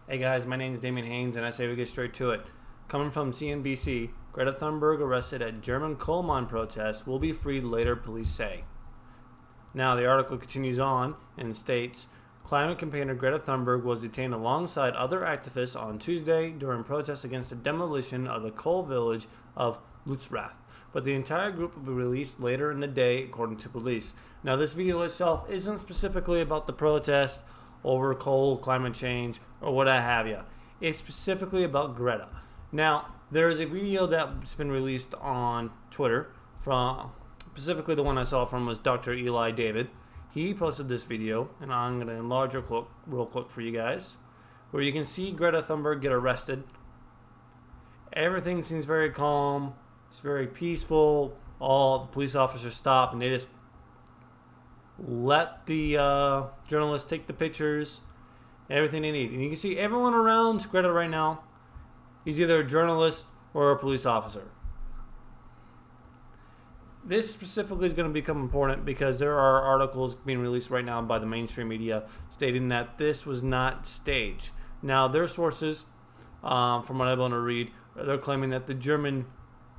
Hey guys, my name is Damien Haynes, and I say we get straight to it. Coming from CNBC, Greta Thunberg arrested at German coal mine protest will be freed later, police say. Now, the article continues on and states, climate campaigner Greta Thunberg was detained alongside other activists on Tuesday during protests against the demolition of the coal village of Lutzrath. But the entire group will be released later in the day, according to police. Now, this video itself isn't specifically about the protest over coal, climate change, or what have you. It's specifically about Greta. Now, there is a video that's been released on Twitter from, specifically the one I saw from was Dr. Eli David. He posted this video, and I'm going to enlarge it real quick for you guys, where you can see Greta Thunberg get arrested. Everything seems very calm. It's very peaceful. All the police officers stop, and they just let the journalists take the pictures, everything they need. And you can see everyone around Greta right now is either a journalist or a police officer. This specifically is going to become important because there are articles being released right now by the mainstream media stating that this was not staged. Now, their sources, from what I'm able to read, they're claiming that the German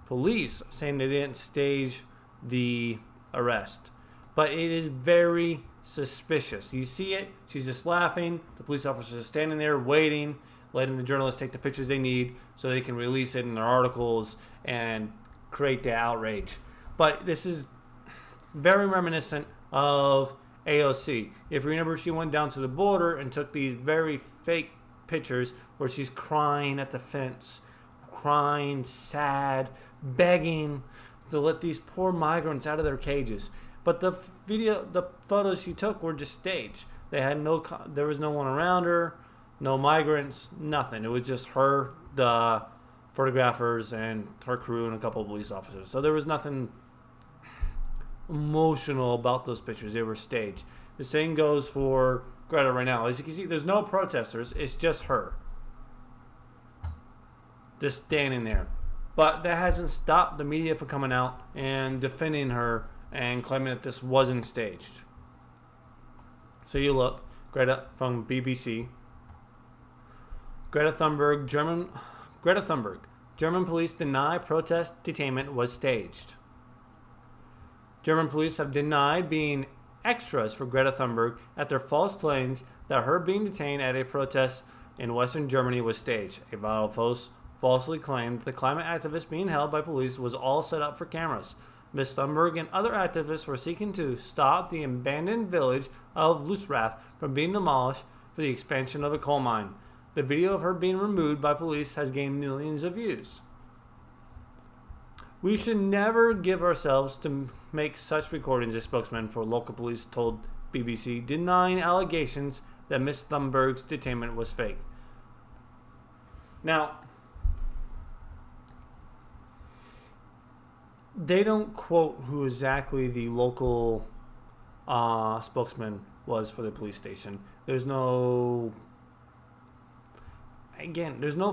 police saying they didn't stage the arrest. But it is very suspicious. You see it, she's just laughing. The police officers are standing there waiting, letting the journalists take the pictures they need so they can release it in their articles and create the outrage. But this is very reminiscent of AOC. If you remember, she went down to the border and took these very fake pictures where she's crying at the fence, crying, sad, begging to let these poor migrants out of their cages. But the photos she took were just staged. There was no one around her, no migrants, nothing. It was just her, the photographers, and her crew, and a couple of police officers. So there was nothing emotional about those pictures. They were staged. The same goes for Greta right now. As you can see, there's no protesters. It's just her, just standing there. But that hasn't stopped the media from coming out and defending her and claiming that this wasn't staged. So you look, Greta from BBC. Greta Thunberg, German police deny protest detainment was staged. German police have denied being extras for Greta Thunberg after false claims that her being detained at a protest in Western Germany was staged. A viral post falsely claimed the climate activist being held by police was all set up for cameras. Ms. Thunberg and other activists were seeking to stop the abandoned village of Lutzrath from being demolished for the expansion of a coal mine. The video of her being removed by police has gained millions of views. We should never give ourselves to make such recordings, a spokesman for local police told BBC, denying allegations that Ms. Thunberg's detainment was fake. Now, they don't quote who exactly the local spokesman was for the police station. There's no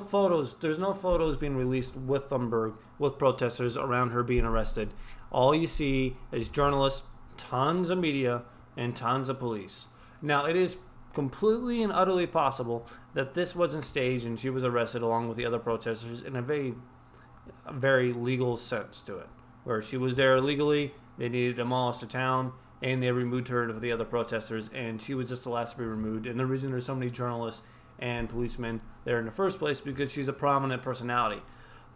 photos. There's no photos being released with Thunberg, with protesters around her being arrested. All you see is journalists, tons of media, and tons of police. Now, it is completely and utterly possible that this wasn't staged and she was arrested along with the other protesters in a very legal sense to it, where she was there illegally, they needed to demolish the town, and they removed her with the other protesters, and she was just the last to be removed. And the reason there's so many journalists and policemen there in the first place because she's a prominent personality.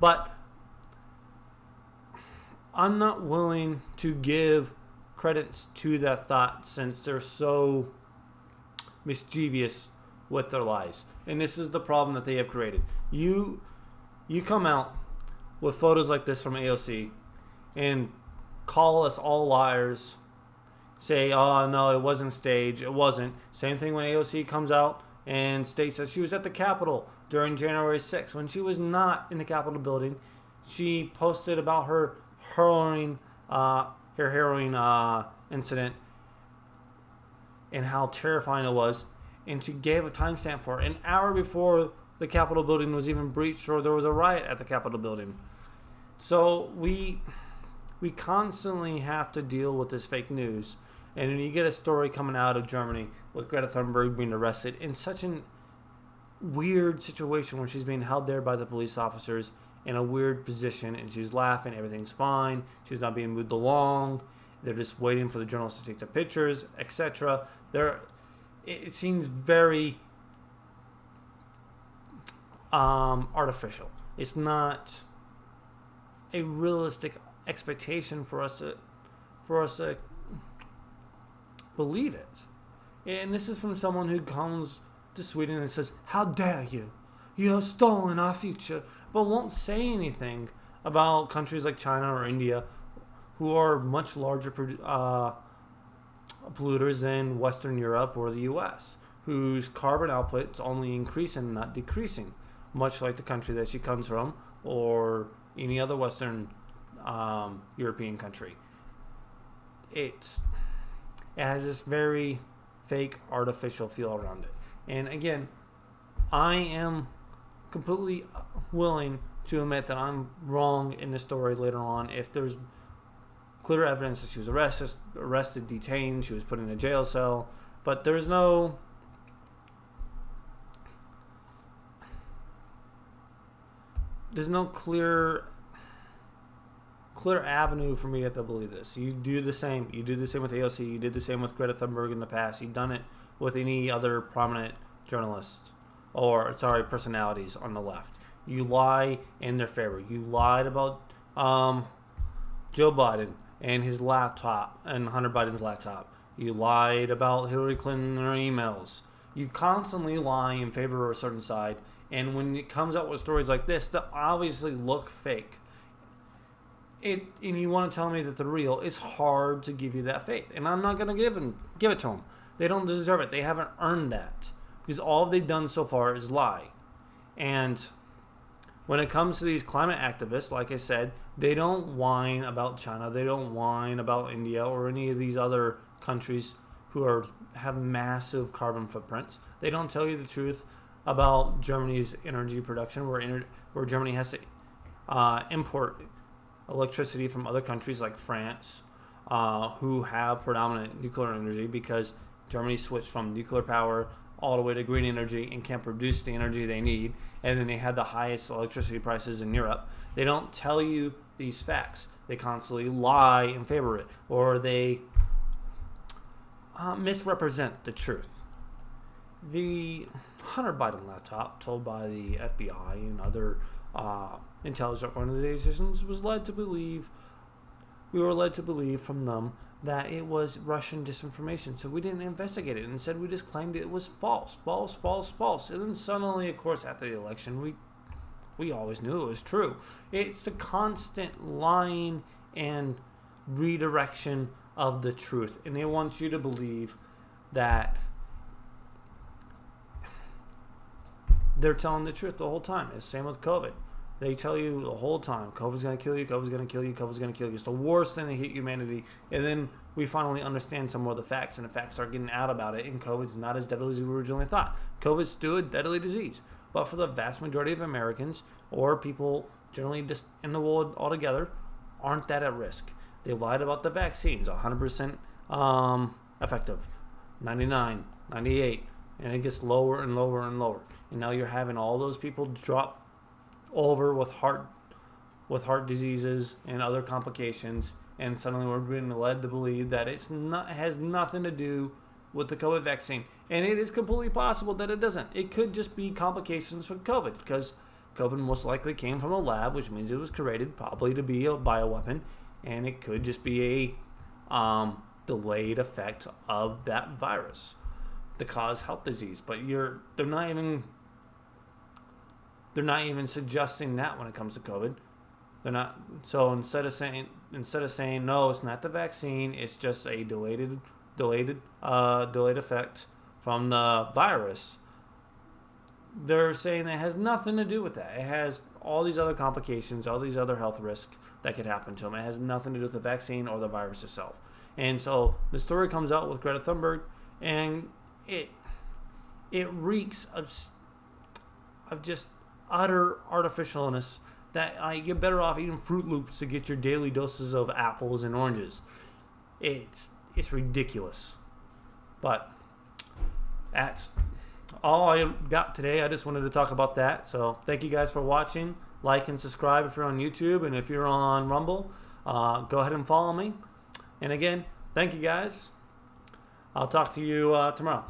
But I'm not willing to give credence to that thought since they're so mischievous with their lies. And this is the problem that they have created. You come out with photos like this from AOC and call us all liars, say, oh no, it wasn't staged, it wasn't. Same thing when AOC comes out and states that she was at the Capitol during January 6th when she was not in the Capitol building. She posted about her harrowing incident and how terrifying it was, and she gave a timestamp for it, an hour before the Capitol building was even breached or there was a riot at the Capitol building. So we constantly have to deal with this fake news. And when you get a story coming out of Germany with Greta Thunberg being arrested in such an weird situation where she's being held there by the police officers in a weird position, and she's laughing, everything's fine, she's not being moved along, they're just waiting for the journalists to take the pictures, etc. It seems very artificial. It's not a realistic expectation for us to believe it. And this is from someone who comes to Sweden and says, "How dare you? You have stolen our future," but won't say anything about countries like China or India, who are much larger polluters than Western Europe or the U.S., whose carbon output is only increasing, not decreasing, much like the country that she comes from or any other Western European country. It has this very fake, artificial feel around it. And again, I am completely willing to admit that I'm wrong in this story later on if there's clear evidence that she was arrested, detained, she was put in a jail cell, but there's no clear avenue for me to believe this. You do the same. You do the same with AOC. You did the same with Greta Thunberg in the past. You've done it with any other prominent journalists personalities on the left. You lie in their favor. You lied about Joe Biden and his laptop and Hunter Biden's laptop. You lied about Hillary Clinton and her emails. You constantly lie in favor of a certain side, and when it comes out with stories like this that obviously look fake, and you want to tell me that they're real, it's hard to give you that faith. And I'm not going to give it to them. They don't deserve it. They haven't earned that, because all they've done so far is lie. And when it comes to these climate activists, like I said, they don't whine about China. They don't whine about India or any of these other countries who have massive carbon footprints. They don't tell you the truth about Germany's energy production, where Germany has to import electricity from other countries like France, who have predominant nuclear energy, because Germany switched from nuclear power all the way to green energy and can't produce the energy they need, and then they had the highest electricity prices in Europe. They don't tell you these facts. They constantly lie in favor of it, or they misrepresent the truth. The Hunter Biden laptop, told by the FBI and other intelligence organizations, we were led to believe from them that it was Russian disinformation. So we didn't investigate it. Instead, we just claimed it was false. And then suddenly, of course, after the election, we always knew it was true. It's the constant lying and redirection of the truth. And they want you to believe that they're telling the truth the whole time. It's the same with COVID. They tell you the whole time, COVID's going to kill you, COVID's going to kill you, COVID's going to kill you. It's the worst thing to hit humanity. And then we finally understand some more of the facts, and the facts start getting out about it, and COVID's not as deadly as we originally thought. COVID's still a deadly disease. But for the vast majority of Americans, or people generally just in the world altogether, aren't that at risk. They lied about the vaccines, 100% effective, 99, 98, and it gets lower and lower and lower. And now you're having all those people drop over with heart diseases and other complications, and suddenly we're being led to believe that it has nothing to do with the COVID vaccine. And it is completely possible that it doesn't. It could just be complications from COVID, because COVID most likely came from a lab, which means it was created probably to be a bioweapon, and it could just be a delayed effect of that virus to cause health disease. But they're not even suggesting that when it comes to COVID. They're not. So instead of saying no, it's not the vaccine, it's just a delayed effect from the virus, they're saying it has nothing to do with that. It has all these other complications, all these other health risks that could happen to them. It has nothing to do with the vaccine or the virus itself. And so the story comes out with Greta Thunberg, and it reeks of just utter artificialness, that you're better off eating Fruit Loops to get your daily doses of apples and oranges. It's ridiculous. But that's all I got today. I just wanted to talk about that. So thank you guys for watching. Like and subscribe if you're on YouTube, and if you're on Rumble, go ahead and follow me. And again, thank you guys. I'll talk to you tomorrow.